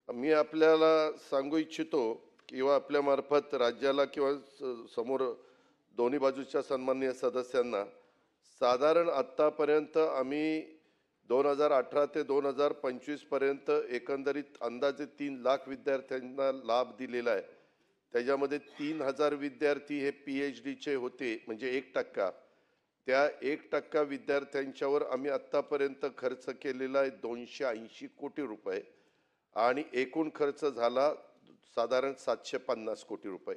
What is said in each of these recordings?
मी आपल्याला सांगू इच्छितो किंवा आपल्या मार्फत राज्याला किंवा समोर दोन्ही बाजूच्या सन्माननीय सदस्यांना साधारण आत्तापर्यंत आम्ही 2018 ते 2025 पर्यंत एकंदरीत अंदाजे 3 लाख विद्यार्थ्यांना लाभ दिलेला आहे। त्याच्यामध्ये 3,000 विद्यार्थी हे PhDचे होते, म्हणजे 1%। त्या 1% विद्यार्थ्यांच्यावर आम्ही आत्तापर्यंत खर्च केलेला आहे 280 कोटी रुपये आणि एकूण खर्च झाला साधारण 750 कोटी रुपये।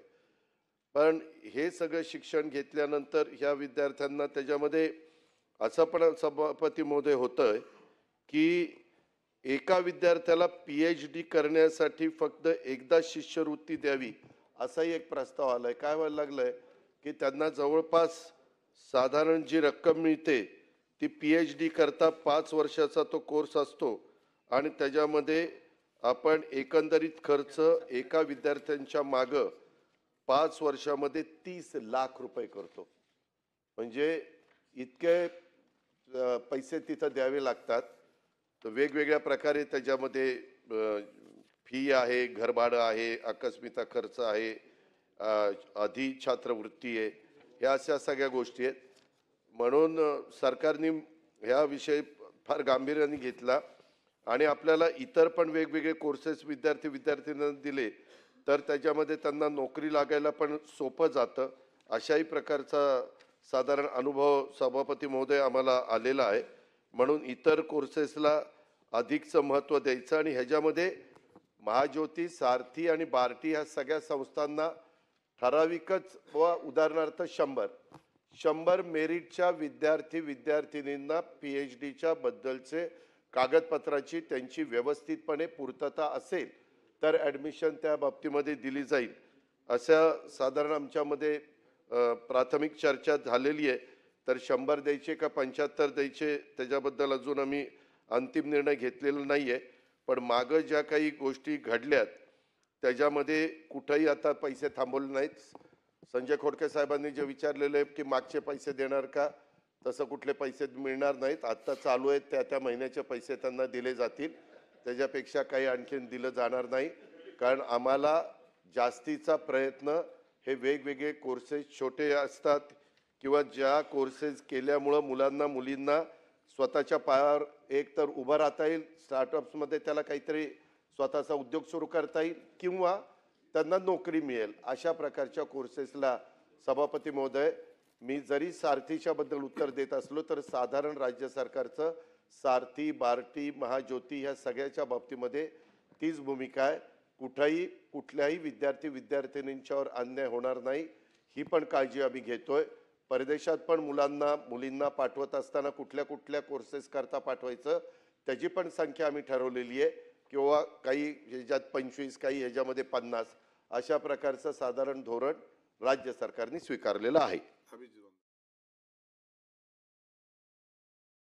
पण हे सगळं शिक्षण घेतल्यानंतर ह्या विद्यार्थ्यांना त्याच्यामध्ये असं पण सभापती महोदय होतंय की एका विद्यार्थ्याला PhD करण्यासाठी फक्त एकदा शिष्यवृत्ती द्यावी असाही एक प्रस्ताव आलाय। काय व्हायला लागलंय की त्यांना जवळपास साधारण जी रक्कम मिळते ती PhD करता 5 वर्षाचा तो कोर्स असतो आणि त्याच्यामध्ये आपण एकंदरीत खर्च एका विद्यार्थ्यांच्या मागं 5 वर्षामध्ये 30 लाख रुपये करतो। म्हणजे इतके पैसे तिथं द्यावे लागतात। तर वेगवेगळ्या प्रकारे त्याच्यामध्ये फी आहे, घरभाडं आहे, आकस्मिक खर्च आहे, आधी छात्रवृत्ती आहे, ह्या अशा सगळ्या गोष्टी आहेत। म्हणून सरकारने ह्या विषय फार गांभीर्याने घेतला आणि आपल्याला इतर पण वेगवेगळे कोर्सेस विद्यार्थ्यांना दिले तर त्याच्यामध्ये त्यांना नोकरी लागायला पण सोपं जातं। अशाही प्रकारचा साधारण अनुभव सभापती महोदय आम्हाला आलेला आहे। म्हणून इतर कोर्सेसला अधिकचं महत्त्व द्यायचं आणि ह्याच्यामध्ये महाज्योती, सारथी आणि बार्टी ह्या सगळ्या संस्थांना ठराविकच व उदाहरणार्थ 100 मेरिटच्या विद्यार्थिनींना PhDच्या बद्दलचे कागदपत्राची त्यांची व्यवस्थितपणे पूर्तता असेल तर ॲडमिशन त्या बाबतीमध्ये दिली जाईल। अशा साधारण आमच्यामध्ये प्राथमिक चर्चा झालेली आहे। तर 100 द्यायचे का 75 द्यायचे त्याच्याबद्दल अजून आम्ही अंतिम निर्णय घेतलेला नाही आहे। पण मागं ज्या काही गोष्टी घडल्यात त्याच्यामध्ये कुठंही आता पैसे थांबवले नाहीत। संजय खोडके साहेबांनी जे विचारलेलं आहे की मागचे पैसे देणार का, तसं कुठले पैसे मिळणार नाहीत। आत्ता चालू आहेत त्या महिन्याचे पैसे त्यांना दिले जातील, त्याच्यापेक्षा काही आणखीन दिलं जाणार नाही। कारण आम्हाला जास्तीचा प्रयत्न हे वेगवेगळे कोर्सेस छोटे असतात किंवा ज्या कोर्सेस केल्यामुळं मुलींना स्वतःच्या पायावर एक तर उभं राहता येईल, स्टार्टअप्समध्ये त्याला काहीतरी स्वतःचा उद्योग सुरू करता येईल किंवा त्यांना नोकरी मिळेल, अशा प्रकारच्या कोर्सेसला सभापती महोदय मी जरी सारथीच्या बद्दल उत्तर देत असलो तर साधारण राज्य सरकारचं सारथी, बार्टी, महाज्योती ह्या सगळ्याच्या बाबतीमध्ये तीच भूमिका आहे। कुठल्याही विद्यार्थ्यांच्यावर अन्याय होणार नाही ही पण काळजी आम्ही घेतोय। परदेशात पण मुलींना पाठवत असताना कुठल्या कोर्सेस करता पाठवायचं त्याची पण संख्या आम्ही ठरवलेली आहे किंवा काही ह्याच्यात 25, काही ह्याच्यामध्ये 50 अशा प्रकारचं साधारण धोरण राज्य सरकारने स्वीकारलेलं आहे।